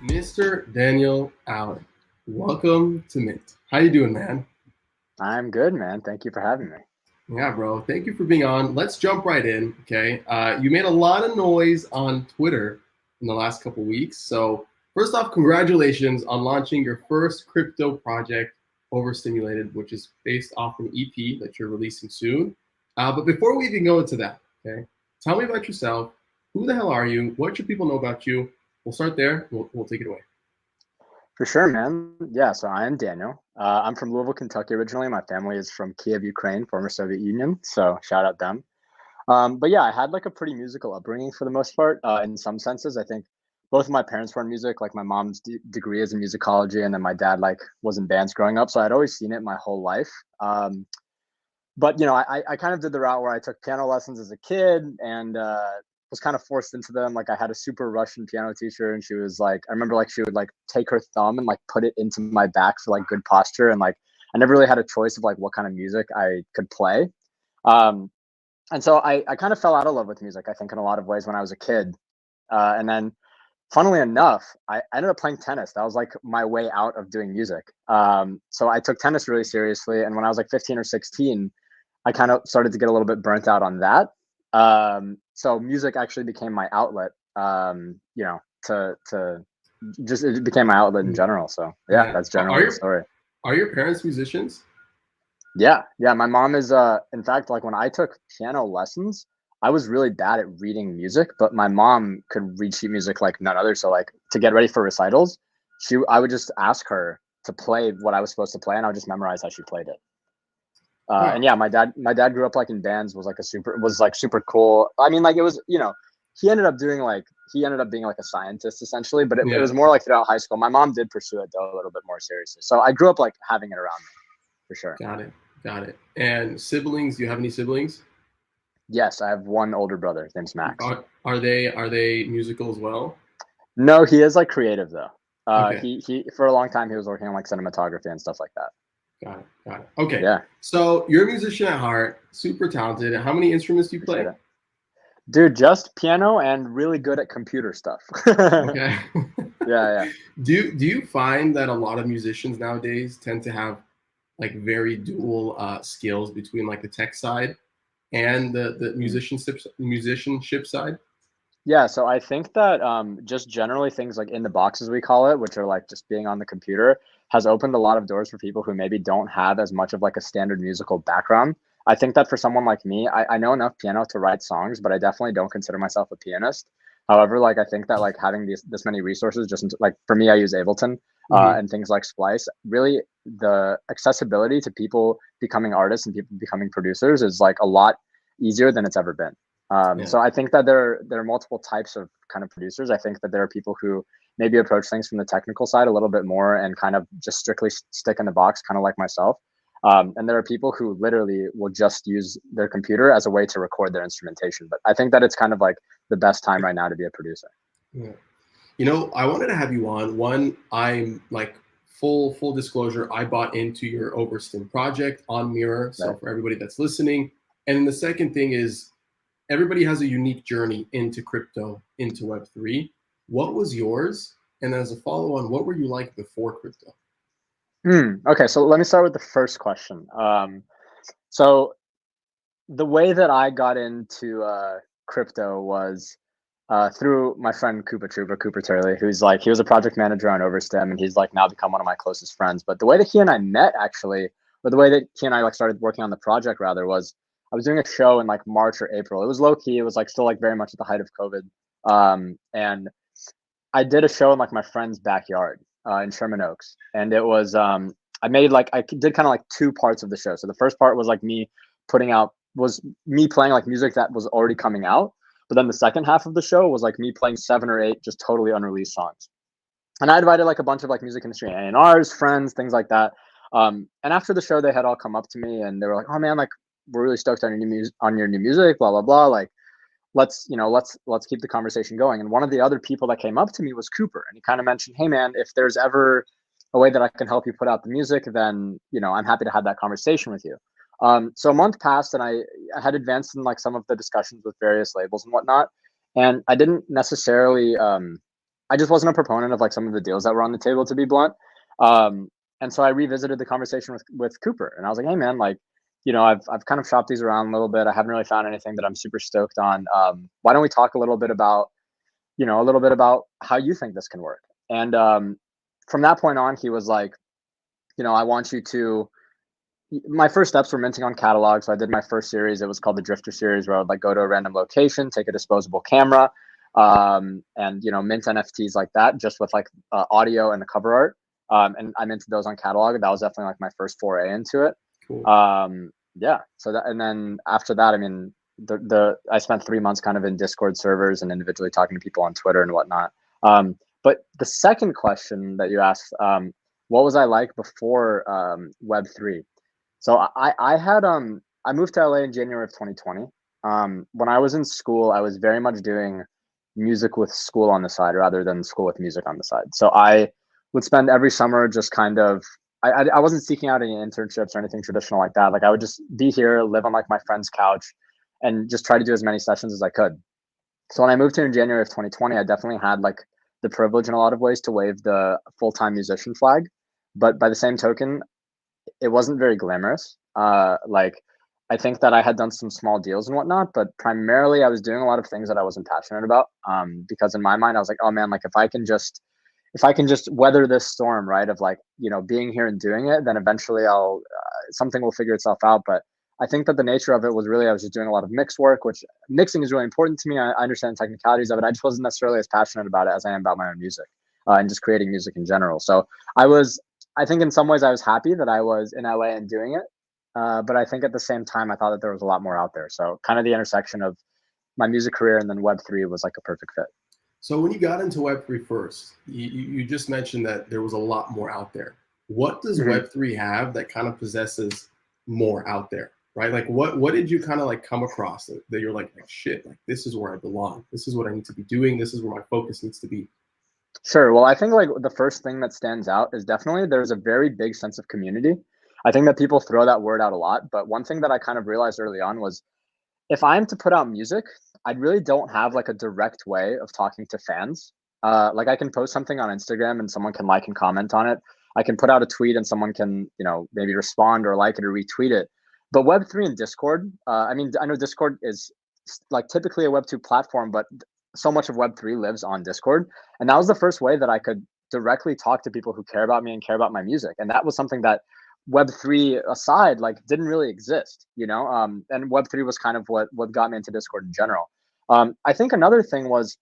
Mr. Daniel Allan, welcome to Mint. How you doing, man? I'm good, man. Thank you for having me. Yeah, bro. Thank you for being on. Let's jump right in. Okay. You made a lot of noise on Twitter in the last couple weeks. So first off, congratulations on launching your first crypto project, Overstimulated, which is based off an EP that you're releasing soon. But before we even go into that, okay, tell me about yourself. Who the hell are you? What should people know about you? We'll start there. We'll take it away. For sure, man. Yeah, so I am Daniel. I'm from Louisville, Kentucky originally. My family is from Kiev, Ukraine, former Soviet Union. So shout out them. But yeah, I had like a pretty musical upbringing for the most part. In some senses, I think both of my parents were in music. Like my mom's degree is in musicology, and then my dad like was in bands growing up. So I'd always seen it my whole life. But I kind of did the route where I took piano lessons as a kid and was kind of forced into them. Like I had a super Russian piano teacher, and she was like, I remember like she would like take her thumb and like put it into my back for like good posture, and like I never really had a choice of like what kind of music I could play. Um, and so I kind of fell out of love with music, I think, in a lot of ways when I was a kid. And then funnily enough, I ended up playing tennis. That was like my way out of doing music. So I took tennis really seriously. And when I was like 15 or 16, I kind of started to get a little bit burnt out on that. So music actually became my outlet, to just, it became my outlet in general. So yeah, Yeah. that's generally the story. Are your parents musicians? Yeah. Yeah. My mom is, in fact, like when I took piano lessons, I was really bad at reading music, but my mom could read sheet music like none other. So like to get ready for recitals, I would just ask her to play what I was supposed to play, and I would just memorize how she played it. And Wow. yeah, my dad grew up like in bands, was like super cool. I mean, like it was, he ended up being like a scientist essentially, but it Yeah. was more like throughout high school. My mom did pursue it though a little bit more seriously. So I grew up like having it around me for sure. Got it. Got it. And siblings? Do you have any siblings? Yes, I have one older brother. His name's Max. Are they musical as well? No, he is like creative though. Okay. He for a long time he was working on like cinematography and stuff like that. Got it. Got it. Okay. Yeah, So you're a musician at heart, super talented. How many instruments do you appreciate play? it. Dude, just piano and really good at computer stuff. Yeah, Okay. yeah. Do you find that a lot of musicians nowadays tend to have like very dual skills between like the tech side and the Mm. musicianship side? Yeah, so I think that just generally things like in the box, as we call it, which are like just being on the computer, has opened a lot of doors for people who maybe don't have as much of like a standard musical background. I think that for someone like me, I know enough piano to write songs, but I definitely don't consider myself a pianist. However, like I think that like having this many resources, like for me, I use Ableton Hmm. and things like Splice. Really, the accessibility to people becoming artists and people becoming producers is like a lot easier than it's ever been. Yeah. So I think that there are multiple types of kind of producers. I think that there are people who maybe approach things from the technical side a little bit more and kind of just strictly stick in the box, kind of like myself. And there are people who literally will just use their computer as a way to record their instrumentation. But I think that it's kind of like the best time right now to be a producer. Yeah. I wanted to have you on. One, I'm like full disclosure, I bought into your Overstim project on Mirror. So Right. for everybody that's listening. And then the second thing is everybody has a unique journey into crypto, into Web3. What was yours? And as a follow on, what were you like before crypto? Okay, so let me start with the first question. So the way that I got into crypto was through my friend Cooper Turley, who's like he was a project manager on Overstem, and he's like now become one of my closest friends. But the way that he and I met, actually, or the way that he and I like started working on the project rather, was I was doing a show in like March or April. It was low key. It was like still like very much at the height of COVID, and I did a show in like my friend's backyard in Sherman Oaks, and it was I did kind of like two parts of the show. So the first part was like putting out was me playing like music that was already coming out, but then the second half of the show was like me playing 7 or 8 just totally unreleased songs. And I invited like a bunch of like music industry A&Rs, friends, things like that. And after the show, they had all come up to me and they were like, "Oh man, like we're really stoked on your new music, blah blah blah. Like let's keep the conversation going." And one of the other people that came up to me was Cooper, and he kind of mentioned, "Hey man, if there's ever a way that I can help you put out the music, then I'm happy to have that conversation with you." So a month passed, and I had advanced in like some of the discussions with various labels and whatnot, and I didn't necessarily I just wasn't a proponent of like some of the deals that were on the table, to be blunt. And so I revisited the conversation with Cooper, and I was like, hey man, like, I've kind of shopped these around a little bit. I haven't really found anything that I'm super stoked on. Why don't we talk a little bit about how you think this can work? And from that point on, he was like, I want you to. My first steps were minting on catalog. So I did my first series. It was called the Drifter series, where I would like go to a random location, take a disposable camera, and mint NFTs like that, just with like audio and the cover art. And I minted those on catalog. That was definitely like my first foray into it. Cool. Yeah. So that, and then after that, I mean, I spent 3 months kind of in Discord servers and individually talking to people on Twitter and whatnot. But the second question that you asked, what was I like before Web3? So I moved to LA in January of 2020. When I was in school, I was very much doing music with school on the side rather than school with music on the side. So I would spend every summer just kind of, I wasn't seeking out any internships or anything traditional like that. Like I would just be here, live on like my friend's couch and just try to do as many sessions as I could. So when I moved here in January of 2020, I definitely had like the privilege in a lot of ways to wave the full-time musician flag. But by the same token, it wasn't very glamorous. Like I think that I had done some small deals and whatnot, but primarily I was doing a lot of things that I wasn't passionate about. Because in my mind, I was like, oh man, like if I can just weather this storm, right, of like, being here and doing it, then eventually something will figure itself out. But I think that the nature of it was really, I was just doing a lot of mix work, which mixing is really important to me. I understand the technicalities of it. I just wasn't necessarily as passionate about it as I am about my own music, and just creating music in general. So I think in some ways I was happy that I was in LA and doing it. But I think at the same time, I thought that there was a lot more out there. So kind of the intersection of my music career and then Web3 was like a perfect fit. So when you got into Web3 first, you just mentioned that there was a lot more out there. What does Web3 have that kind of possesses more out there, right? Like what did you kind of like come across that you're like shit, like this is where I belong. This is what I need to be doing. This is where my focus needs to be. Sure. Well, I think like the first thing that stands out is definitely there's a very big sense of community. I think that people throw that word out a lot, but one thing that I kind of realized early on was if I'm to put out music, I really don't have like a direct way of talking to fans. Like I can post something on Instagram and someone can like and comment on it. I can put out a tweet and someone can, maybe respond or like it or retweet it. But Web3 and Discord, I mean, I know Discord is like typically a Web2 platform, but so much of Web3 lives on Discord. And that was the first way that I could directly talk to people who care about me and care about my music. And that was something that Web3 aside, like didn't really exist, and Web3 was kind of what got me into Discord in general. I think another thing was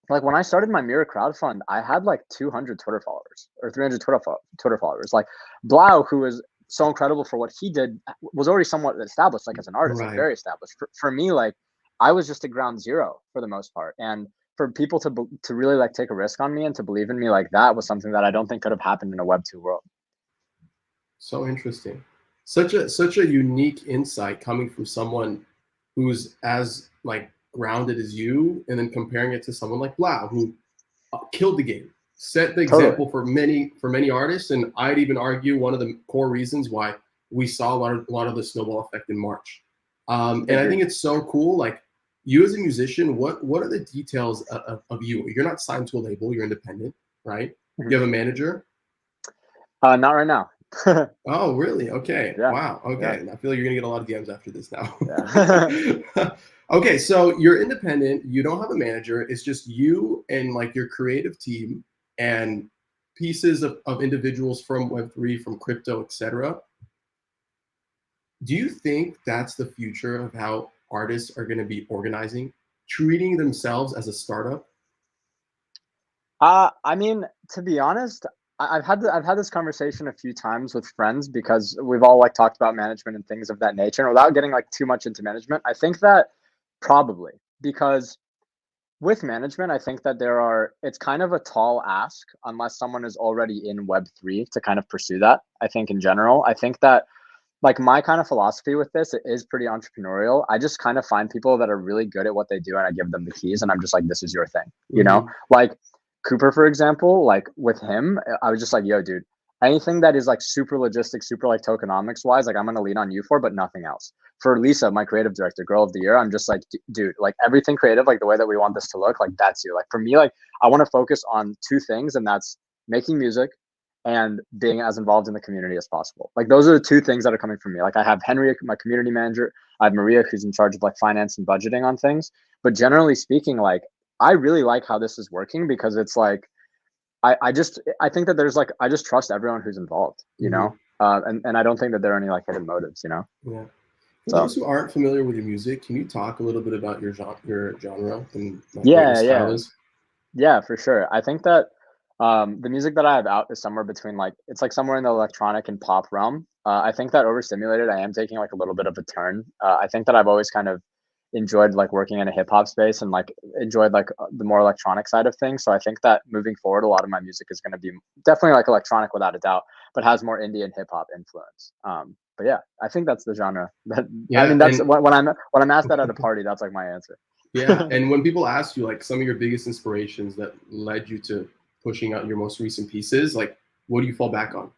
like when I started my Mira crowdfund, I had like 200 Twitter followers or 300 Twitter followers. Like Blau, who is so incredible for what he did, was already somewhat established, like as an artist, like very established. For me, like I was just a ground zero for the most part. And for people to really like take a risk on me and to believe in me like that was something that I don't think could have happened in a Web2 world. So interesting. Such a unique insight coming from someone who's as like grounded as you, and then comparing it to someone like Blau, who killed the game, set the example for many artists, and I'd even argue one of the core reasons why we saw a lot of the snowball effect in March. And I think it's so cool. Like you as a musician, what are the details of you? You're not signed to a label. You're independent, right? You have a manager? Not right now. Oh, really? Okay. Yeah. Wow. Okay. Yeah. I feel like you're gonna get a lot of DMs after this now. Yeah. Okay, so you're independent. You don't have a manager. It's just you and like your creative team and pieces of individuals from Web3, from crypto, etc. Do you think that's the future of how artists are going to be organizing, treating themselves as a startup? I mean, to be honest, I've had this conversation a few times with friends because we've all like talked about management and things of that nature. And without getting like too much into management, I think that probably because with management, I think that it's kind of a tall ask unless someone is already in Web3 to kind of pursue that. I think in general, I think that like my kind of philosophy with this, it is pretty entrepreneurial. I just kind of find people that are really good at what they do and I give them the keys and I'm just like, this is your thing, like Cooper, for example, like with him, I was just like, yo, dude, anything that is like super logistics, super like tokenomics wise, like I'm going to lean on you for, but nothing else. For Lisa, my creative director, girl of the year, I'm just like, dude, like everything creative, like the way that we want this to look, like that's you. Like for me, like I want to focus on two things, and that's making music and being as involved in the community as possible. Like those are the two things that are coming from me. Like I have Henry, my community manager. I have Maria, who's in charge of like finance and budgeting on things. But generally speaking, like I really like how this is working because it's like I think that there's like I just trust everyone who's involved, you know, and I don't think that there are any like hidden motives, you know. Yeah. For those who aren't familiar with your music, can you talk a little bit about your genre and like what your style is? Yeah, for sure. I think that the music that I have out is somewhere between like it's like somewhere in the electronic and pop realm. I think that Overstimulated, I am taking like a little bit of a turn. I think that I've always kind of enjoyed like working in a hip hop space and like enjoyed like the more electronic side of things. So I think that moving forward, a lot of my music is going to be definitely like electronic without a doubt, but has more indie and hip hop influence. But yeah, I think that's the genre. That I mean, that's when I'm asked that at a party, that's like my answer. Yeah, and when people ask you like some of your biggest inspirations that led you to pushing out your most recent pieces, like what do you fall back on?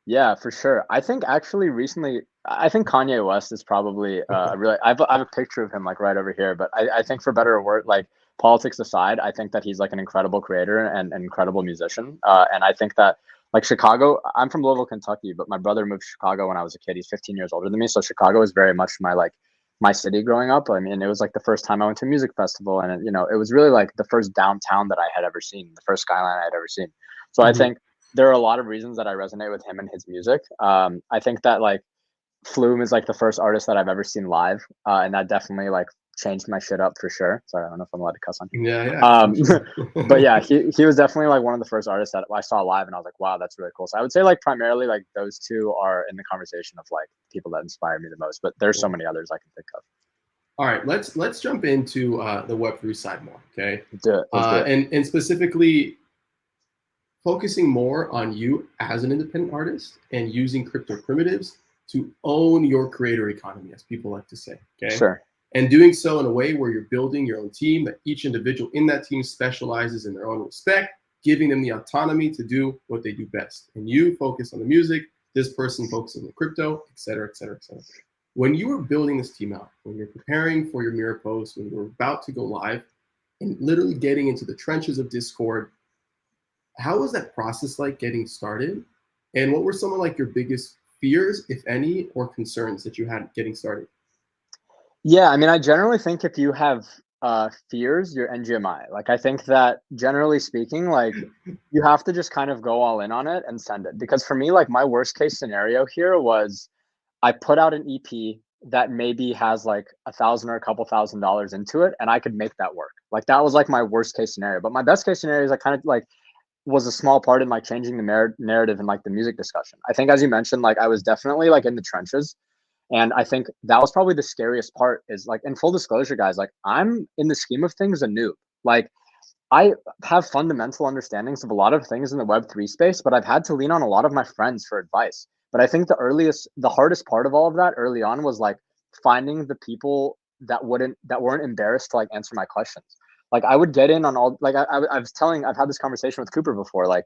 Yeah, for sure. I think actually recently, I think Kanye West is probably really. I have a picture of him like right over here. But I think for better or worse, like politics aside, I think that he's like an incredible creator and an incredible musician. And I think that like Chicago, I'm from Louisville, Kentucky, but my brother moved to Chicago when I was a kid. He's 15 years older than me, so Chicago is very much my city growing up. I mean, it was like the first time I went to a music festival, and it was really like the first downtown that I had ever seen, the first skyline I had ever seen. So I think there are a lot of reasons that I resonate with him and his music. I think that like Flume is like the first artist that I've ever seen live, and that definitely like changed my shit up for sure. Sorry, I don't know if I'm allowed to cuss on here. Yeah. But yeah, he was definitely like one of the first artists that I saw live, and I was like, wow, that's really cool. So I would say like primarily like those two are in the conversation of like people that inspire me the most. But there's so many others I can think of. All right, let's jump into the Web3 side more, okay? Let's do it. And specifically focusing more on you as an independent artist and using crypto primitives to own your creator economy, as people like to say, okay? Sure. And doing so in a way where you're building your own team, that each individual in that team specializes in their own respect, giving them the autonomy to do what they do best. And you focus on the music, this person focuses on the crypto, et cetera, et cetera, et cetera. When you were building this team out, when you're preparing for your mirror post, when you're about to go live, and literally getting into the trenches of Discord, how was that process like getting started? And what were some of like your biggest fears, if any, or concerns that you had getting started? Yeah, I mean, I generally think if you have fears, you're NGMI. Like, I think that generally speaking, like you have to just kind of go all in on it and send it. Because for me, like my worst case scenario here was I put out an EP that maybe has like $1,000 or a couple $1,000 into it, and I could make that work. Like that was like my worst case scenario. But my best case scenario is I kind of like was a small part in like changing the narrative and like the music discussion. I think as you mentioned, like I was definitely like in the trenches. And I think that was probably the scariest part is like, in full disclosure, guys, like I'm in the scheme of things a noob. Like I have fundamental understandings of a lot of things in the Web3 space, but I've had to lean on a lot of my friends for advice. But I think the hardest part of all of that early on was like finding the people that weren't embarrassed to like answer my questions. Like I would get in on all, like I've had this conversation with Cooper before. Like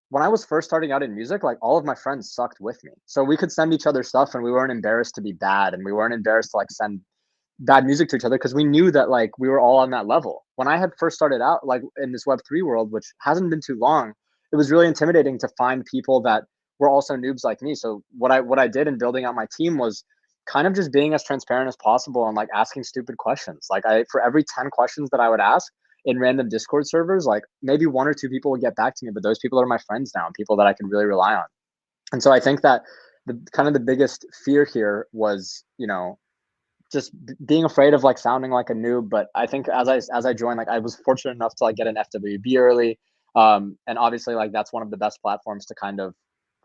when I was first starting out in music, like all of my friends sucked with me. So we could send each other stuff and we weren't embarrassed to be bad, and we weren't embarrassed to like send bad music to each other because we knew that like we were all on that level. When I had first started out like in this Web3 world, which hasn't been too long, it was really intimidating to find people that were also noobs like me. So what I did in building out my team was kind of just being as transparent as possible and like asking stupid questions. Like for every 10 questions that I would ask in random Discord servers, like maybe one or two people would get back to me, but those people are my friends now and people that I can really rely on. And so I think that the biggest fear here was, just being afraid of like sounding like a noob. But I think as I joined, like I was fortunate enough to like get an FWB early. And obviously like that's one of the best platforms to kind of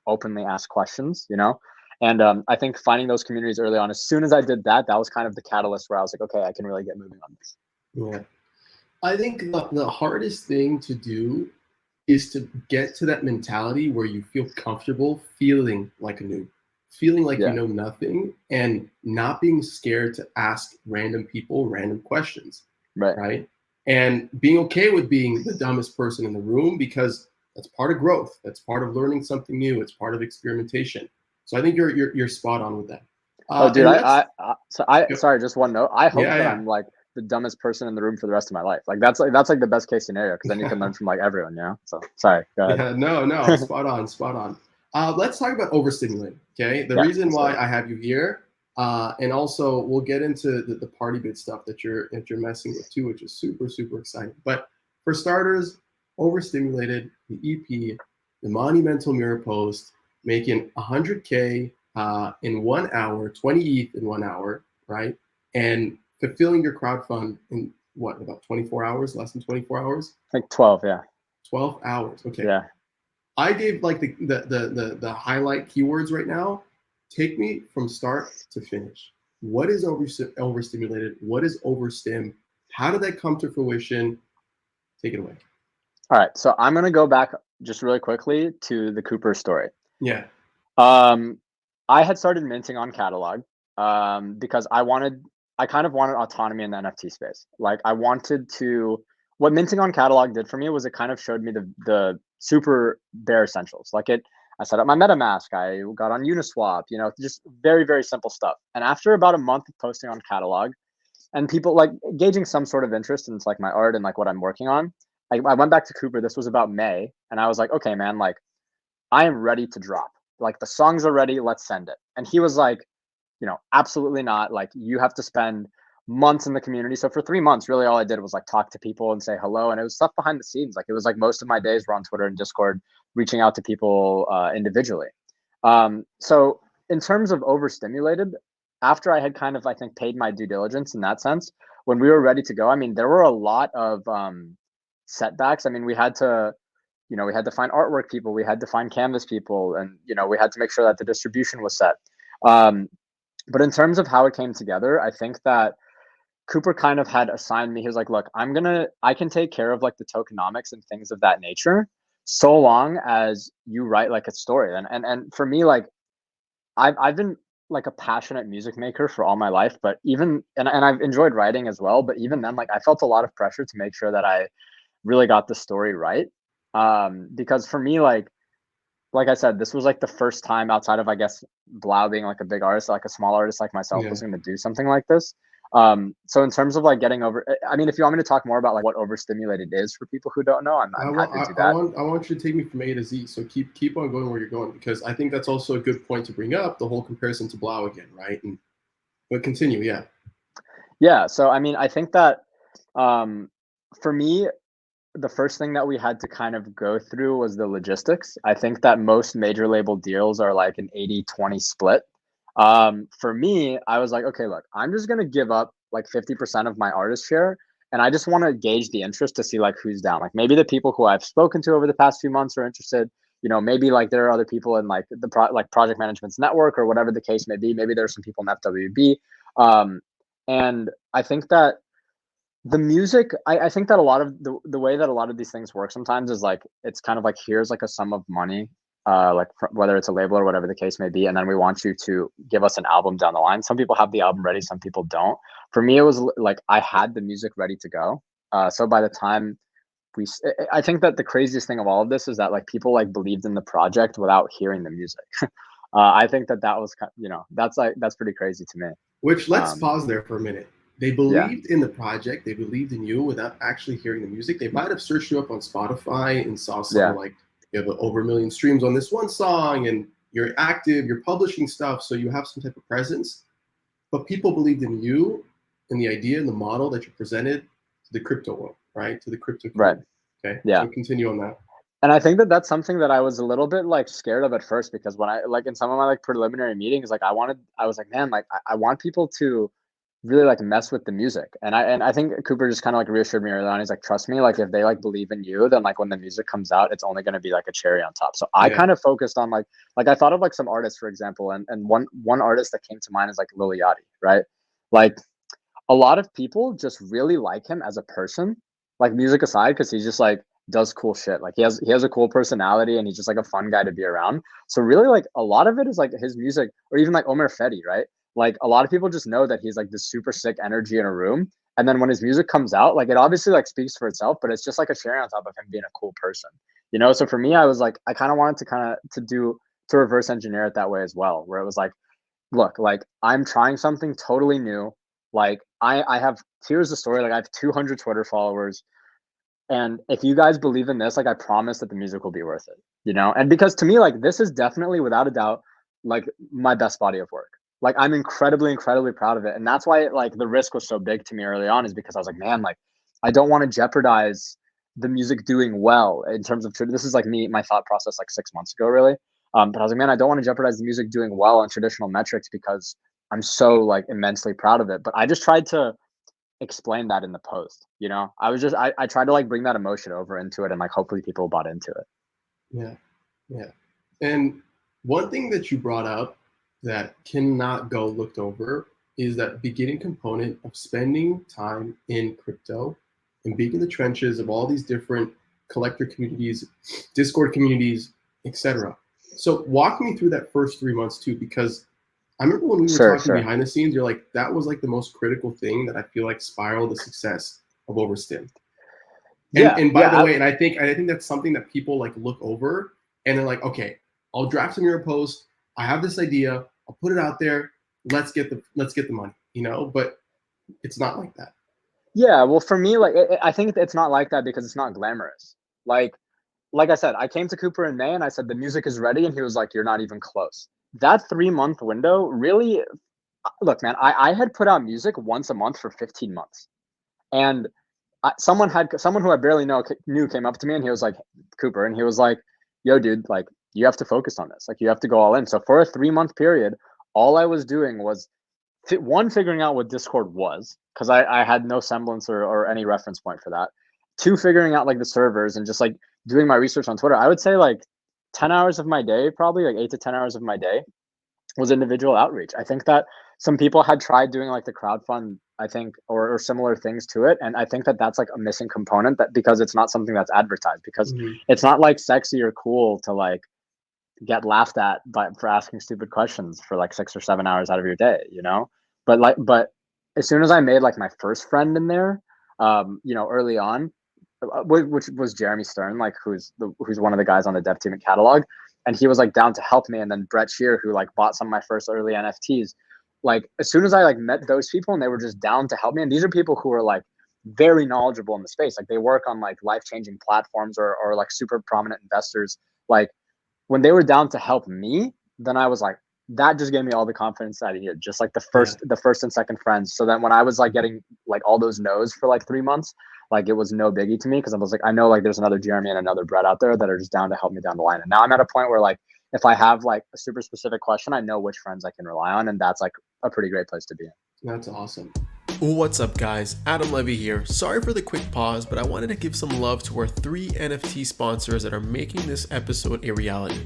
openly ask questions, And I think finding those communities early on, as soon as I did that, that was kind of the catalyst where I was like, okay, I can really get moving on this. Yeah. I think the hardest thing to do is to get to that mentality where you feel comfortable feeling like a noob, feeling like you know nothing, and not being scared to ask random people random questions, right? And being okay with being the dumbest person in the room, because that's part of growth. That's part of learning something new. It's part of experimentation. So I think you're spot on with that. Dude, sorry, just one note. I hope that I'm like the dumbest person in the room for the rest of my life. Like that's like the best case scenario, because then you can learn from like everyone, you know? So sorry, go ahead. Yeah, no, spot on, spot on. Let's talk about overstimulating. Okay, the reason why I have you here, and also we'll get into the party bit stuff that you're messing with too, which is super super exciting. But for starters, overstimulated, the EP, the monumental mirror post, making 100K in 1 hour, 20 ETH in 1 hour, right? And fulfilling your crowdfund in what, about 24 hours, less than 24 hours? Like 12, yeah. 12 hours. Okay. Yeah. I gave like the highlight keywords right now. Take me from start to finish. What is overstimulated? What is overstim? How did that come to fruition? Take it away. All right. So I'm gonna go back just really quickly to the Cooper story. Yeah. I had started minting on Catalog because I kind of wanted autonomy in the NFT space. Like I wanted to. What minting on Catalog did for me was it kind of showed me the super bare essentials. Like I set up my MetaMask, I got on Uniswap, you know, just very, very simple stuff. And after about a month of posting on Catalog and people like gauging some sort of interest in like my art and like what I'm working on, I went back to Cooper. This was about May. And I was like, okay, man, like I am ready to drop. Like the songs are ready, let's send it. And he was like, you know, absolutely not. Like you have to spend months in the community. So for 3 months, really all I did was like talk to people and say hello. And it was stuff behind the scenes. Like it was like most of my days were on Twitter and Discord, reaching out to people individually. So in terms of overstimulated, after I had kind of, I think, paid my due diligence in that sense, when we were ready to go, I mean, there were a lot of setbacks. I mean, we had to find artwork people, we had to find canvas people, and, you know, we had to make sure that the distribution was set. But in terms of how it came together, I think that Cooper kind of had assigned me, he was like, look, I can take care of like the tokenomics and things of that nature, so long as you write like a story. And for me, like I've been like a passionate music maker for all my life, but even, and I've enjoyed writing as well, but even then, like I felt a lot of pressure to make sure that I really got the story right. Because for me, like I said, this was like the first time outside of, I guess, Blau being like a big artist, like a small artist like myself was going to do something like this. So in terms of like getting over, I mean, if you want me to talk more about like what overstimulated is for people who don't know, I'm happy to do that. I want you to take me from A to Z. So keep on going where you're going, because I think that's also a good point to bring up, the whole comparison to Blau again, right? But continue, yeah. Yeah. So I mean, I think that for me, the first thing that we had to kind of go through was the logistics. I think that most major label deals are like an 80-20 split. For me, I was like, okay, look, I'm just going to give up like 50% of my artist share. And I just want to gauge the interest to see like who's down. Like maybe the people who I've spoken to over the past few months are interested. You know, maybe like there are other people in like the project management's network or whatever the case may be. Maybe there's some people in FWB. And I think that the music, I think that a lot of the way that a lot of these things work sometimes is like, it's kind of like, here's like a sum of money, whether it's a label or whatever the case may be. And then we want you to give us an album down the line. Some people have the album ready, some people don't. For me, it was like, I had the music ready to go. So by the time I think that the craziest thing of all of this is that like people like believed in the project without hearing the music. I think that was, you know, that's pretty crazy to me. Which, let's pause there for a minute. They believed in the project. They believed in you without actually hearing the music. They might have searched you up on Spotify and saw some like, you have over 1 million streams on this one song and you're active, you're publishing stuff, so you have some type of presence. But people believed in you and the idea and the model that you presented to the crypto world, right? To the crypto community. Right. Okay. Yeah. So continue on that. And I think that that's something that I was a little bit like scared of at first, because when I like in some of my like preliminary meetings, like I was like, man, like I want people to really like mess with the music. And I think Cooper just kind of like reassured me early on. He's like, trust me, like if they like believe in you, then like when the music comes out, it's only going to be like a cherry on top. So I kind of focused on like I thought of like some artists, for example, and one artist that came to mind is like Lil Yachty, right? Like a lot of people just really like him as a person, like music aside, because he's just like does cool shit. Like he has a cool personality and he's just like a fun guy to be around. So really like a lot of it is like his music, or even like Omer Fedi, right? Like a lot of people just know that he's like this super sick energy in a room. And then when his music comes out, like it obviously like speaks for itself, but it's just like a cherry on top of him being a cool person, you know? So for me, I was like, I kind of wanted to reverse engineer it that way as well, where it was like, look, like I'm trying something totally new. Like I have, here's the story. Like I have 200 Twitter followers. And if you guys believe in this, like I promise that the music will be worth it, you know? And because to me, like this is definitely without a doubt, like my best body of work. Like I'm incredibly, incredibly proud of it. And that's why like the risk was so big to me early on, is because I was like, man, like I don't want to jeopardize the music doing well in terms of, this is like me, my thought process like 6 months ago, really. But I was like, man, I don't want to jeopardize the music doing well on traditional metrics because I'm so like immensely proud of it. But I just tried to explain that in the post, you know. I tried to like bring that emotion over into it, and like hopefully people bought into it. Yeah. And one thing that you brought up that cannot go looked over is that beginning component of spending time in crypto and being in the trenches of all these different collector communities, Discord communities, etc. So walk me through that first 3 months too, because I remember when we were talking behind the scenes, you're like, that was like the most critical thing that I feel like spiraled the success of Overstim. And by the way, and I think that's something that people like look over and they're like, okay, I'll draft some your post. I have this idea. I'll put it out there. Let's get the money, you know. But it's not like that. Yeah, well, for me, like I think it's not like that because it's not glamorous. Like I said, I came to Cooper in May and I said the music is ready, and he was like, "You're not even close." That 3 month window really, look, man. I had put out music once a month for 15 months, and someone who I barely knew came up to me and he was like, Cooper, and he was like, yo dude, like you have to focus on this, like you have to go all in. So for a 3 month period, all I was doing was figuring out what Discord was, because I had no semblance or any reference point for that. Two, figuring out like the servers and just like doing my research on Twitter. I would say like 10 hours of my day, probably like 8 to 10 hours of my day was individual outreach. I think that some people had tried doing like the crowdfund, I think, or similar things to it. And I think that that's like a missing component, that because it's not something that's advertised, because it's not like sexy or cool to like get laughed at for asking stupid questions for like 6 or 7 hours out of your day, you know? But as soon as I made like my first friend in there, you know, early on, which was Jeremy Stern, like who's one of the guys on the dev team at Catalog, and he was like down to help me. And then Brett Shear, who like bought some of my first early NFTs, like as soon as I like met those people and they were just down to help me, and these are people who are like very knowledgeable in the space, like they work on like life-changing platforms or like super prominent investors, like when they were down to help me, then I was like, that just gave me all the confidence that I needed. Just like the first and second friends. So then when I was like getting like all those no's for like 3 months, like it was no biggie to me, because I was like, I know like there's another Jeremy and another Brett out there that are just down to help me down the line. And now I'm at a point where like if I have like a super specific question, I know which friends I can rely on, and that's like a pretty great place to be in. That's awesome. What's up, guys? Adam Levy here. Sorry for the quick pause, but I wanted to give some love to our 3 NFT sponsors that are making this episode a reality.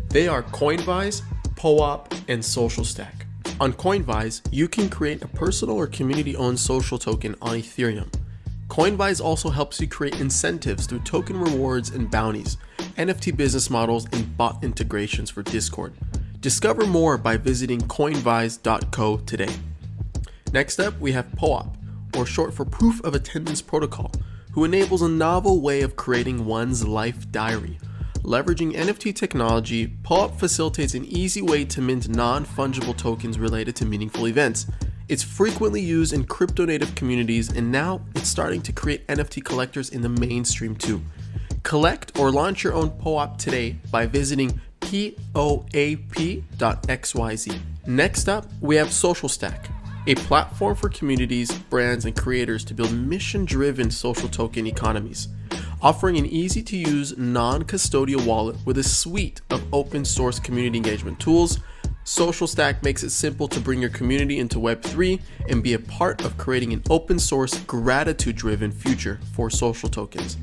They are Coinvise, POAP, and Social Stack. On Coinvise, you can create a personal or community-owned social token on Ethereum. Coinvise also helps you create incentives through token rewards and bounties, NFT business models, and bot integrations for Discord. Discover more by visiting coinvise.co today. Next up, we have POAP, or short for Proof of Attendance Protocol, who enables a novel way of creating one's life diary. Leveraging NFT technology, POAP facilitates an easy way to mint non-fungible tokens related to meaningful events. It's frequently used in crypto-native communities, and now it's starting to create NFT collectors in the mainstream too. Collect or launch your own POAP today by visiting poap.xyz. Next up, we have Social Stack, a platform for communities, brands, and creators to build mission-driven social token economies. Offering an easy-to-use, non-custodial wallet with a suite of open-source community engagement tools, Social Stack makes it simple to bring your community into Web3 and be a part of creating an open-source, gratitude-driven future for social tokens.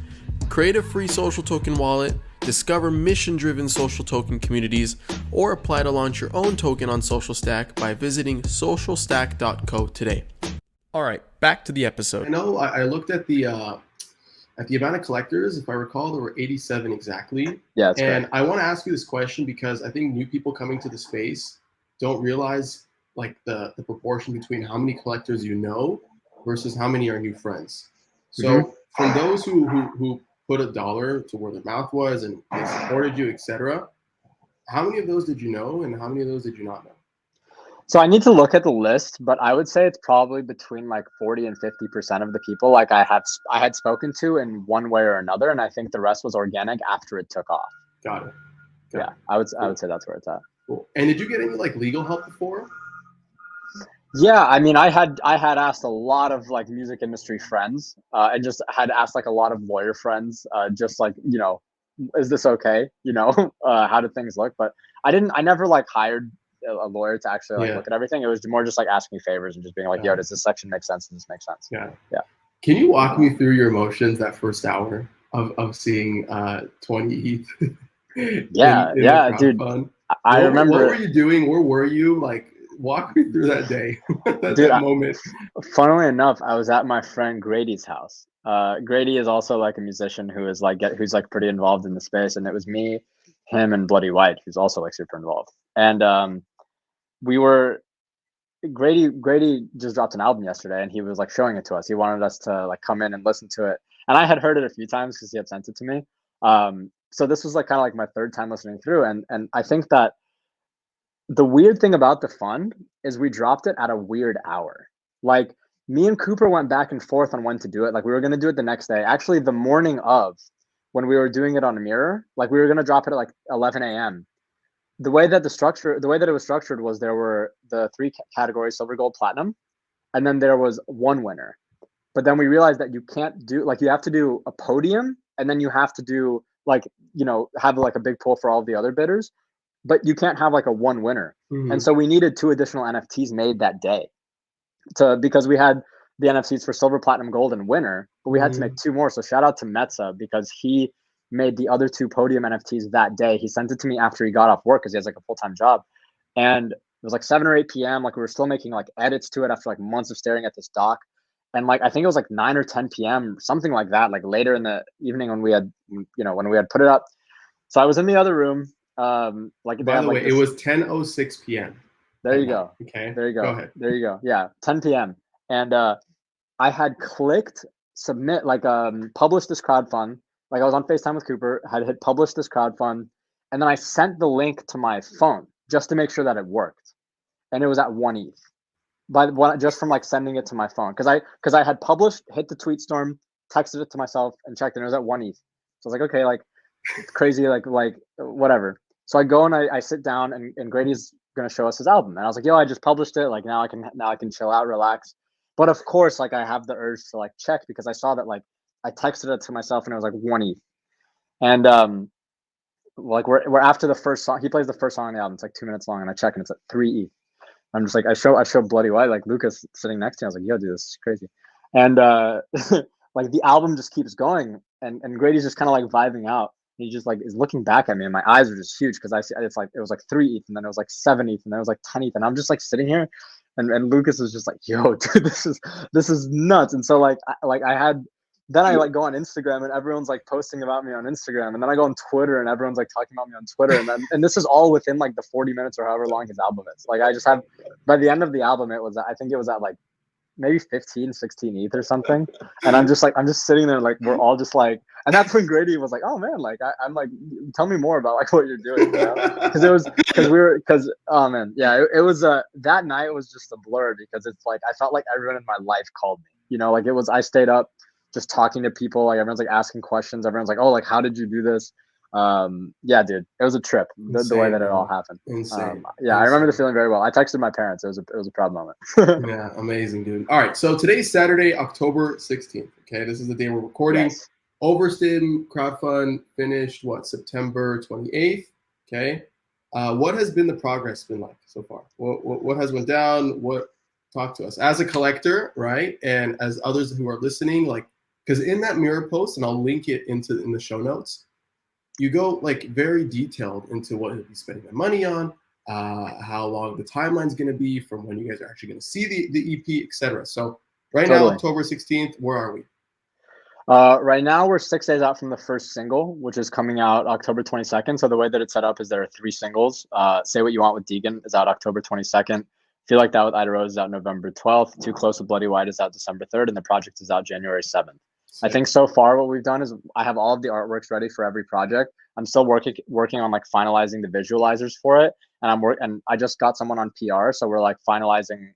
Create a free social token wallet, discover mission-driven social token communities, or apply to launch your own token on Social Stack by visiting socialstack.co today. All right, back to the episode. I know I looked at the amount of collectors. If I recall, there were 87 exactly. Yeah, that's and correct. I want to ask you this question because I think new people coming to the space don't realize like the proportion between how many collectors you know versus how many are new friends. So from those who put $1 to where their mouth was and they supported you, etc., how many of those did you know and how many of those did you not know? So I need to look at the list, but I would say it's probably between like 40 and 50% of the people like I had spoken to in one way or another, and I think the rest was organic after it took off. Got it. Yeah, I would say that's where it's at. Cool. And did you get any like legal help before? Yeah, I mean, I had asked a lot of like music industry friends, and just had asked like a lot of lawyer friends, just like, you know, is this okay? You know, how do things look? But I never like hired a lawyer to actually like look at everything. It was more just like asking favors and just being like, yo, does this section make sense? Does this make sense? Yeah. Yeah. Can you walk me through your emotions that first hour of seeing 20 ETH? Yeah, dude. I remember. What were you doing? Where were you? Like, walk me through that day, that moment. Funnily enough, I was at my friend Grady's house. Grady is also like a musician who's like pretty involved in the space, and it was me, him, and Bloody White, who's also like super involved. And Grady just dropped an album yesterday, and he was like showing it to us. He wanted us to like come in and listen to it, and I had heard it a few times because he had sent it to me. So this was like kind of like my third time listening through, and I think that the weird thing about the fund is we dropped it at a weird hour. Like, me and Cooper went back and forth on when to do it. Like, we were going to do it the next day. Actually, the morning of, when we were doing it on a mirror, like we were going to drop it at like 11 a.m. The way that it was structured was there were the three categories: silver, gold, platinum, and then there was one winner. But then we realized that you can't do, like, you have to do a podium, and then you have to do like, you know, have like a big pool for all of the other bidders, but you can't have like a one winner. Mm-hmm. And so we needed 2 additional NFTs made that day because we had the NFTs for silver, platinum, gold, and winner, but we had to make 2 more. So shout out to Metza, because he made the other 2 podium NFTs that day. He sent it to me after he got off work, because he has like a full-time job. And it was like 7 or 8 p.m. Like, we were still making like edits to it after like months of staring at this doc. And like, I think it was like 9 or 10 p.m., something like that, like later in the evening when we had put it up. So I was in the other room. Like, by the way, it was 10:06 p.m. There you go. Okay. There you go. Go ahead. There you go. Yeah, 10 p.m. And I had clicked submit, like, publish this crowdfund. Like, I was on FaceTime with Cooper, had hit publish this crowdfund, and then I sent the link to my phone just to make sure that it worked. And it was at 1 ETH. Just from like sending it to my phone, because I had published, hit the tweet storm, texted it to myself, and checked, and it was at 1 ETH. So I was like, okay, like, crazy, like whatever. So I go and I sit down, and Grady's gonna show us his album, and I was like, yo, I just published it. Like, now I can chill out, relax. But of course, like, I have the urge to like check, because I saw that, like, I texted it to myself, and it was like 1 ETH. And like, we're after the first song. He plays the first song on the album. It's like 2 minutes long, and I check, and it's at 3 ETH. I'm just like, I show Bloody White, like Lucas sitting next to me. I was like, yo, dude, this is crazy. And like, the album just keeps going, and Grady's just kind of like vibing out. He just like is looking back at me, and my eyes are just huge, because it was like 3 ETH, and then it was like 7 ETH, and then it was like 10 ETH, and I'm just like sitting here, and Lucas was just like, yo, dude, this is nuts. And so like I like go on Instagram, and everyone's like posting about me on Instagram, and then I go on Twitter, and everyone's like talking about me on Twitter, and this is all within like the 40 minutes or however long his album is. Like, I just have, by the end of the album, I think it was at like maybe 15, 16 ETH or something. And I'm just sitting there, like, we're all just like, and that's when Grady was like, oh man, like, I'm like, tell me more about like what you're doing, you know? Oh man, yeah, it was that night was just a blur, because it's like, I felt like everyone in my life called me, you know, like, I stayed up just talking to people, like, everyone's like asking questions, everyone's like, oh, like, how did you do this? Yeah, dude, it was a trip, the way that it all happened. Insane. I remember the feeling very well. I texted my parents. It was a proud moment. Yeah, amazing, dude. All right, so today's Saturday, October 16th. Okay, this is the day we're recording. Yes. Overstim crowdfund finished September 28th. Okay, what has been the progress been like so far? What has went down? Talk to us as a collector, right? And as others who are listening, like, because in that mirror post, and I'll link it in the show notes, you go like very detailed into what you'll be spending the money on, how long the timeline's going to be from when you guys are actually going to see the EP, etc. So now, October 16th, where are we? Right now, we're 6 days out from the first single, which is coming out October 22nd. So the way that it's set up is there are 3 singles. Say What You Want with Deegan is out October 22nd. Feel Like That with Ida Rose is out November 12th. Too Close with Bloody White is out December 3rd. And the project is out January 7th. I think so far what we've done is I have all of the artworks ready for every project. I'm still working on like finalizing the visualizers for it. and I just got someone on PR, so we're like finalizing,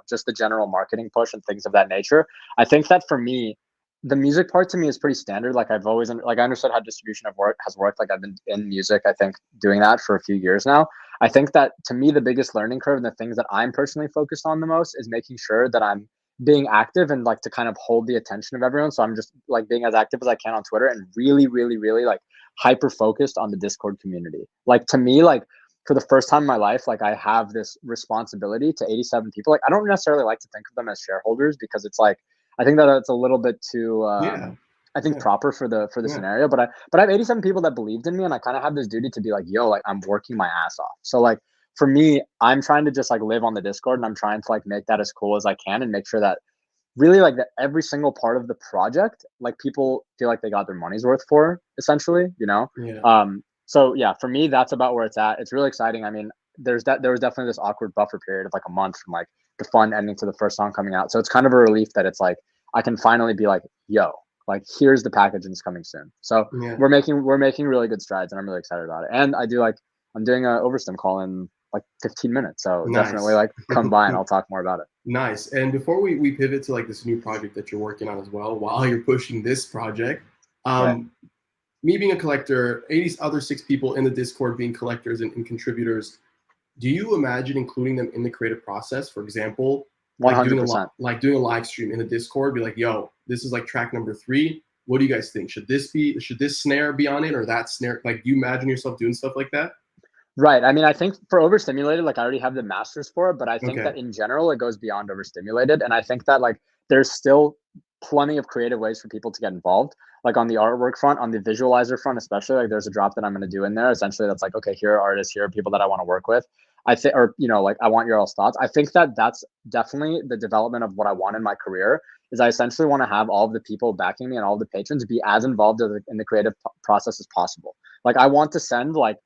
just the general marketing push and things of that nature. I think that for me, the music part to me is pretty standard. Like I've always like I understood how distribution has worked. Like I've been in music, I think, doing that for a few years now. I think that to me, the biggest learning curve and the things that I'm personally focused on the most is making sure that I'm being active and like to kind of hold the attention of everyone. So I'm just like being as active as I can on Twitter and really, really, really like hyper focused on the Discord community. Like to me, like for the first time in my life, like I have this responsibility to 87 people. Like I don't necessarily like to think of them as shareholders because it's like, I think that it's a little bit too, proper for the scenario, but I have 87 people that believed in me, and I kind of have this duty to be like, yo, like I'm working my ass off. So like for me, I'm trying to just like live on the Discord, and I'm trying to like make that as cool as I can and make sure that really like that every single part of the project, like people feel like they got their money's worth for, essentially, Yeah. So yeah, for me, that's about where it's at. It's really exciting. I mean, there was definitely this awkward buffer period of like a month from like the fun ending to the first song coming out. So it's kind of a relief that it's like I can finally be like, yo, like here's the package and it's coming soon. So Yeah. we're making really good strides, and I'm really excited about it. And I'm doing a Overstim call in like 15 minutes. So Nice. definitely like come by and I'll talk more about it. Nice. And before we pivot to like this new project that you're working on as well, while you're pushing this project, Right. me being a collector, 80 other 6 people in the Discord being collectors and contributors, do you imagine including them in the creative process? For example, like 100%. doing a live stream in the Discord, be like, yo, this is like track number 3. What do you guys think? Should this snare be on it or that snare? Like, do you imagine yourself doing stuff like that? Right. I mean, I think for Overstimulated, like I already have the masters for it, but I think Okay. that in general, it goes beyond Overstimulated. And I think that like there's still plenty of creative ways for people to get involved. Like on the artwork front, on the visualizer front, especially, like there's a drop that I'm going to do in there. Essentially, that's like, okay, here are artists, here are people that I want to work with. I think, or, like I want your all's thoughts. I think that that's definitely the development of what I want in my career is I essentially want to have all of the people backing me and all of the patrons be as involved in the creative process as possible. Like I want to send like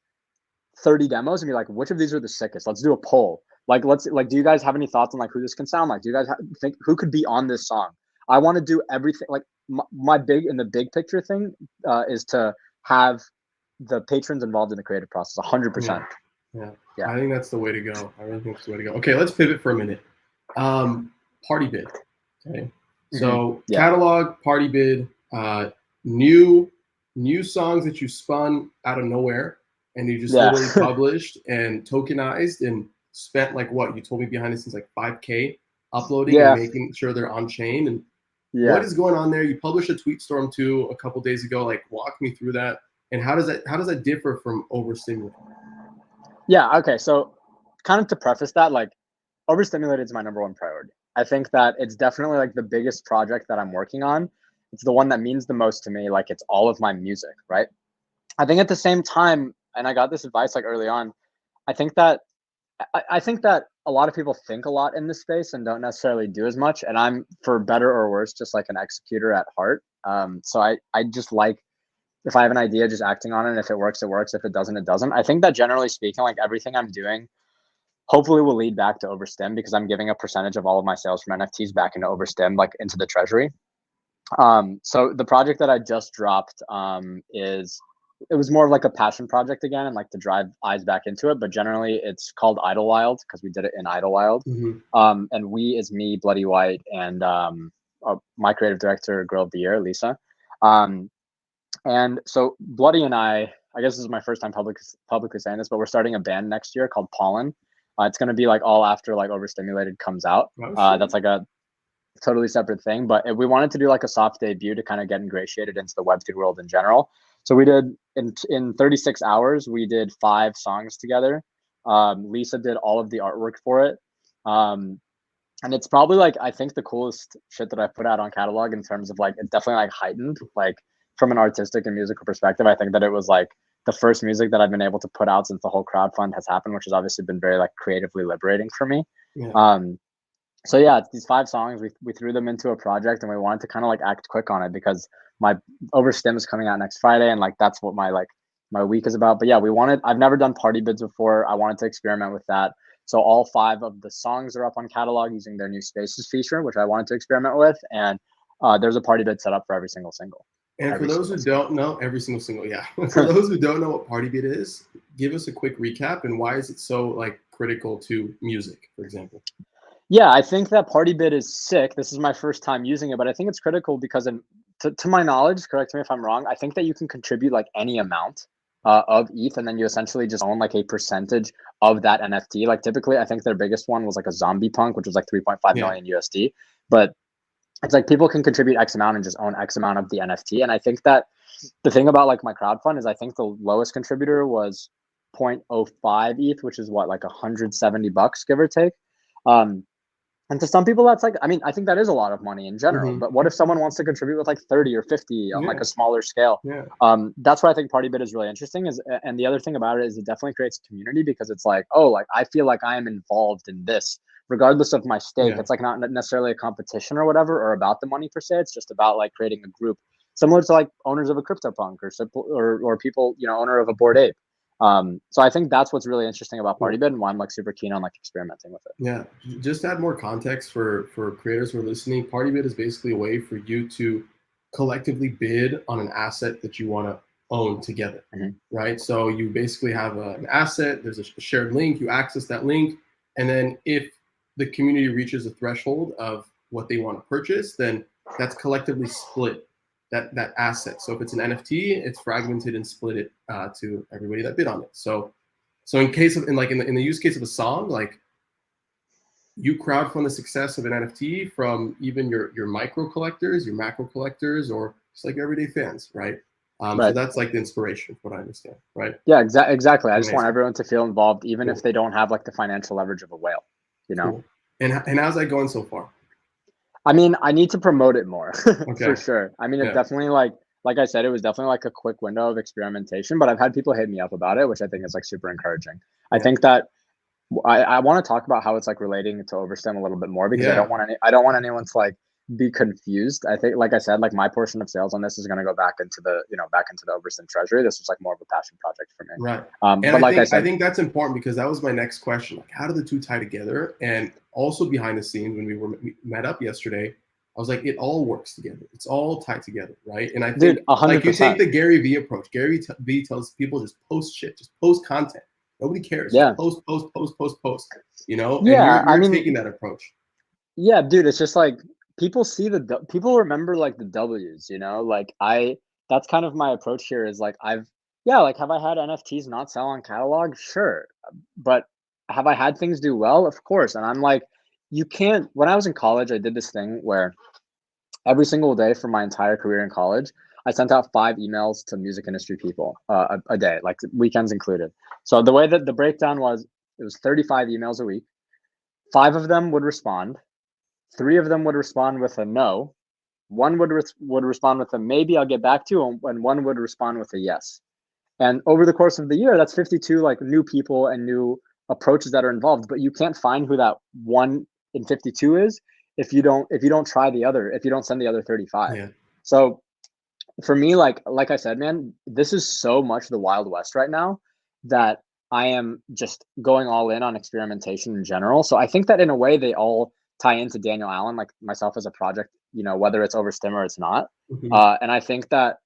30 demos and be like, which of these are the sickest? Let's do a poll. Like, do you guys have any thoughts on like who this can sound like? Do you guys think who could be on this song? I want to do everything. Like my big picture thing is to have the patrons involved in the creative process 100%. Yeah. I think that's the way to go. I really think that's the way to go. Okay, let's pivot for a minute. Party bid. Okay. So catalog, party bid, new songs that you spun out of nowhere and you just literally published and tokenized and spent like what? You told me behind the scenes like $5K uploading and making sure they're on chain. And what is going on there? You published a tweet storm too a couple days ago. Like walk me through that. And how does that differ from Overstimulated? Yeah, okay. So kind of to preface that, like Overstimulated is my number one priority. I think that it's definitely like the biggest project that I'm working on. It's the one that means the most to me. Like it's all of my music, right? I think at the same time, and I got this advice like early on, I think that a lot of people think a lot in this space and don't necessarily do as much. And I'm, for better or worse, just like an executor at heart. So I just like, if I have an idea, just acting on it. And if it works, it works. If it doesn't, it doesn't. I think that generally speaking, like everything I'm doing hopefully will lead back to Overstim because I'm giving a percentage of all of my sales from NFTs back into Overstim, like into the treasury. So the project that I just dropped it was more of like a passion project again and like to drive eyes back into it. But generally it's called Idlewild because we did it in Idlewild. Mm-hmm. And we is me, Bloody White, and my creative director, Girl of the Year, Lisa. And so Bloody and I guess this is my first time publicly saying this, but we're starting a band next year called Pollen. It's going to be like all after like Overstimulated comes out. That's like a totally separate thing, but we wanted to do like a soft debut to kind of get ingratiated into the Web3 world in general. So we did in 36 hours, we did 5 songs together. Lisa did all of the artwork for it. And it's probably like, I think the coolest shit that I put out on catalog in terms of like, it definitely like heightened, like from an artistic and musical perspective. I think that it was like the first music that I've been able to put out since the whole crowdfund has happened, which has obviously been very like creatively liberating for me. Yeah. So yeah, it's these 5 songs, we threw them into a project and we wanted to kind of like act quick on it because my Overstim is coming out next Friday. And like, that's what my week is about. But yeah, I've never done party bids before. I wanted to experiment with that. So all 5 of the songs are up on catalog using their new Spaces feature, which I wanted to experiment with. And there's a party bid set up for every single single. And for those who don't know, every single, yeah. For those who don't know what Partybit is, give us a quick recap and why is it so like critical to music, for example? Yeah, I think that Partybit is sick. This is my first time using it, but I think it's critical because, to my knowledge, correct me if I'm wrong, I think that you can contribute like any amount of ETH, and then you essentially just own like a percentage of that NFT. Like typically, I think their biggest one was like a Zombie Punk, which was like 3.5 million USD. But it's like people can contribute X amount and just own X amount of the NFT. And I think that the thing about like my crowdfund is I think the lowest contributor was 0.05 ETH, which is what, like $170, give or take. And to some people, that's like, I mean, I think that is a lot of money in general. Mm-hmm. But what if someone wants to contribute with like 30 or 50 on like a smaller scale? Yeah. That's why I think Partybit is really interesting. And the other thing about it is it definitely creates a community because it's like, oh, like I feel like I am involved in this, regardless of my stake. Yeah. It's like not necessarily a competition or whatever, or about the money per se. It's just about like creating a group similar to like owners of a CryptoPunk or people, you know, owner of a Bored Ape. So I think that's what's really interesting about Partybit and why I'm like super keen on like experimenting with it. Yeah, just to add more context for creators who are listening, Partybit is basically a way for you to collectively bid on an asset that you want to own together, right? So you basically have an asset, there's a shared link, you access that link, and then if the community reaches a threshold of what they want to purchase, then that's collectively split that asset. So if it's an NFT, it's fragmented and split it to everybody that bid on it. So in case of in the use case of a song, like you crowdfund the success of an NFT from even your micro collectors, your macro collectors, or just like everyday fans, right? So that's like the inspiration, what I understand, right? Yeah, exactly. I just want everyone to feel involved, even if they don't have like the financial leverage of a whale, you know? Cool. And how's that going so far? I mean, I need to promote it more for sure. I mean, it definitely like I said, it was definitely like a quick window of experimentation, but I've had people hit me up about it, which I think is like super encouraging. I think that I want to talk about how it's like relating to Overstim a little bit more because I don't want anyone to like be confused. I think, like I said, like my portion of sales on this is going to go back into the Overstim treasury. This was like more of a passion project for me. Right. But like I said, I think that's important because that was my next question. Like, how do the two tie together? And also behind the scenes when we met up yesterday, I was like, it all works together. It's all tied together, right? And I think 100%. like you take the Gary Vee approach. Gary Vee tells people just post shit, just post content. Nobody cares. Yeah. Just post. You know? Yeah. And you're taking that approach. Yeah, dude. It's just like people remember like the W's, you know? Like that's kind of my approach here is like have I had NFTs not sell on catalog? Sure. But have I had things do well? Of course. And I'm like, when I was in college, I did this thing where every single day for my entire career in college, I sent out 5 emails to music industry people a day, like weekends included. So the way that the breakdown was, it was 35 emails a week. 5 of them would respond. 3 of them would respond with a no. 1 would respond with a maybe, I'll get back to you, and 1 would respond with a yes. And over the course of the year, that's 52 like new people and new approaches that are involved. But you can't find who that 1 in 52 is if you don't try if you don't send the other 35. Yeah. So for me, like I said, man, this is so much the Wild West right now that I am just going all in on experimentation in general. So I think that in a way they all tie into Daniel Allan, like myself as a project, you know, whether it's Overstim or it's not. And I think that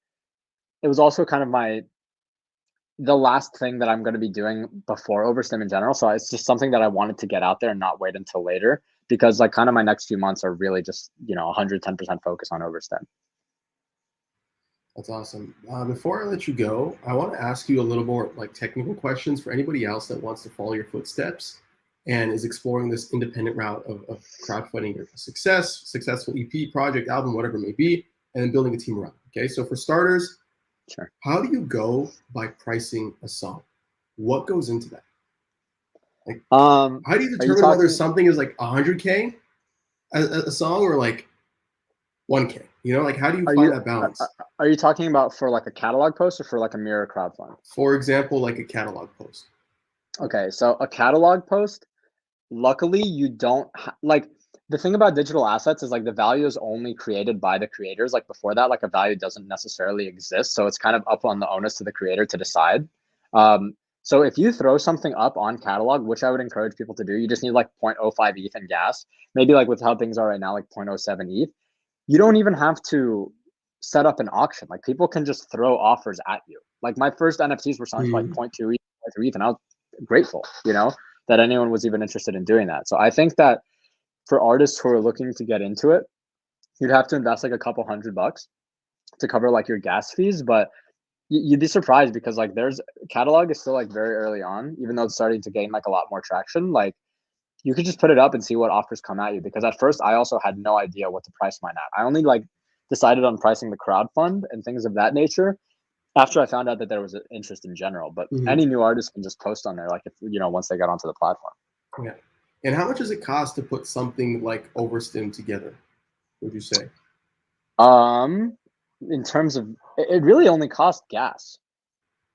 it was also kind of the last thing that I'm going to be doing before Overstim in general. So it's just something that I wanted to get out there and not wait until later because like kind of my next few months are really just, you know, 110% focus on Overstim. That's awesome. Before I let you go, I want to ask you a little more like technical questions for anybody else that wants to follow your footsteps and is exploring this independent route of crowdfunding your successful EP, project, album, whatever it may be, and then building a team around. Okay, so for starters, sure. How do you go by pricing a song? What goes into that? Like, how do you determine whether something is like 100K a song or like 1K? You know, like how do you find that balance? Are you talking about for like a catalog post or for like a mirror crowdfund? For example, like a catalog post. Okay, so a catalog post, luckily you don't like the thing about digital assets is like the value is only created by the creators. Like before that, like a value doesn't necessarily exist. So it's kind of up on the onus to the creator to decide. So if you throw something up on catalog, which I would encourage people to do, you just need like 0.05 ETH and gas. Maybe like with how things are right now, like 0.07 ETH. You don't even have to set up an auction. Like people can just throw offers at you. Like my first NFTs were selling for like 0.2 ETH, 0.3 ETH, and I was grateful, that anyone was even interested in doing that. So I think that for artists who are looking to get into it, you'd have to invest like a couple $100 to cover like your gas fees. But you'd be surprised because like there's catalog is still like very early on, even though it's starting to gain like a lot more traction. Like you could just put it up and see what offers come at you. Because at first I also had no idea what to price mine at. I only like decided on pricing the crowd fund and things of that nature after I found out that there was an interest in general. But any new artist can just post on there, like if once they got onto the platform. Yeah. And how much does it cost to put something like Overstim together, would you say? In terms of, it really only cost gas.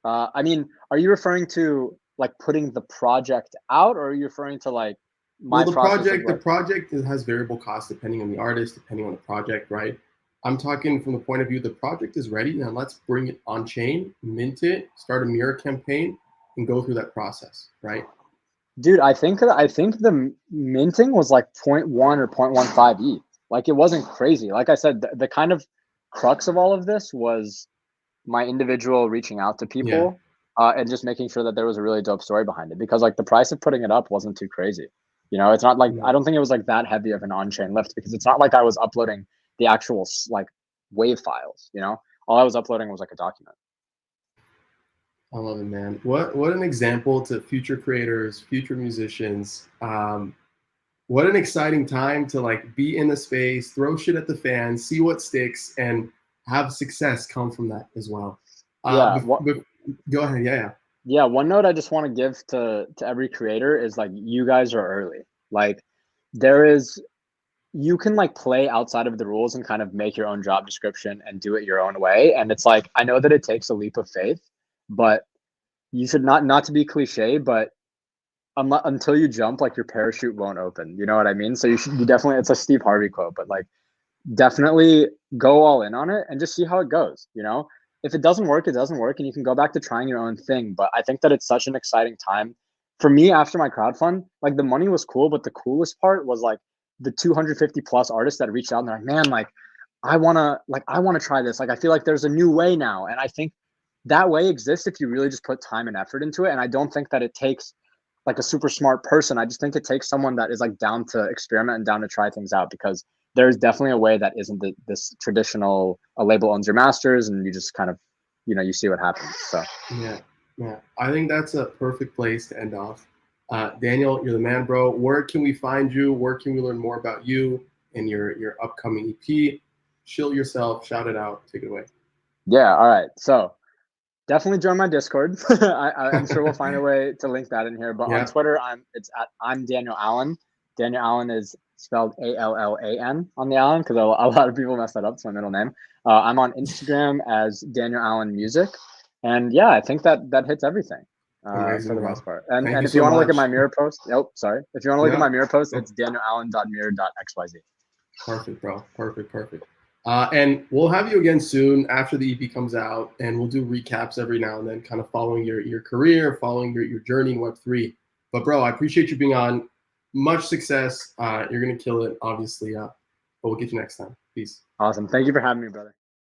I mean, are you referring to like putting the project out, or are you referring to like the project has variable costs depending on the artist, depending on the project, right? I'm talking from the point of view, the project is ready. Now let's bring it on chain, mint it, start a mirror campaign, and go through that process, right? Dude, I think the minting was like 0.1 or 0.15 ETH. Like it wasn't crazy. Like I said, the kind of crux of all of this was my individual reaching out to people and just making sure that there was a really dope story behind it. Because like the price of putting it up wasn't too crazy. It's not like, I don't think it was like that heavy of an on-chain lift, because it's not like I was uploading the actual like wave files. All I was uploading was like a document. I love it, man. What an example to future creators, future musicians. What an exciting time to like be in the space, throw shit at the fans, see what sticks, and have success come from that as well. Go ahead. Yeah, one note I just want to give to every creator is like, you guys are early. Like you can like play outside of the rules and kind of make your own job description and do it your own way. And it's like, I know that it takes a leap of faith, but you should not to be cliche, but until you jump, like your parachute won't open. You know what I mean? So you definitely, it's a Steve Harvey quote, but like definitely go all in on it and just see how it goes. If it doesn't work, it doesn't work, and you can go back to trying your own thing. But I think that it's such an exciting time for me after my crowdfund. Like the money was cool, but the coolest part was like the 250 plus artists that reached out and they're like, man, like I want to try this. Like I feel like there's a new way now. And I think that way exists if you really just put time and effort into it. And I don't think that it takes like a super smart person. I just think it takes someone that is like down to experiment and down to try things out, because there's definitely a way that isn't this traditional, a label owns your masters and you just kind of, you see what happens. So yeah. I think that's a perfect place to end off. Daniel, you're the man, bro. Where can we find you? Where can we learn more about you and your upcoming EP? Shill yourself, shout it out, take it away. Yeah, all right. So definitely join my Discord. I'm sure we'll find a way to link that in here. But on Twitter, I'm Daniel Allan. Daniel Allan is spelled Allan on the Allan, because a lot of people mess that up. It's my middle name. I'm on Instagram as Daniel Allan Music. And yeah, I think that hits everything for the most part. And if you want to look at my mirror post, if you want to look at my mirror post, it's danielallan.mirror.xyz. Perfect, bro. Perfect. And we'll have you again soon after the EP comes out, and we'll do recaps every now and then, kind of following your career, following your journey in Web3. But bro, I appreciate you being on. Much success. You're going to kill it, obviously. But we'll get you next time. Peace. Awesome. Thank you for having me, brother.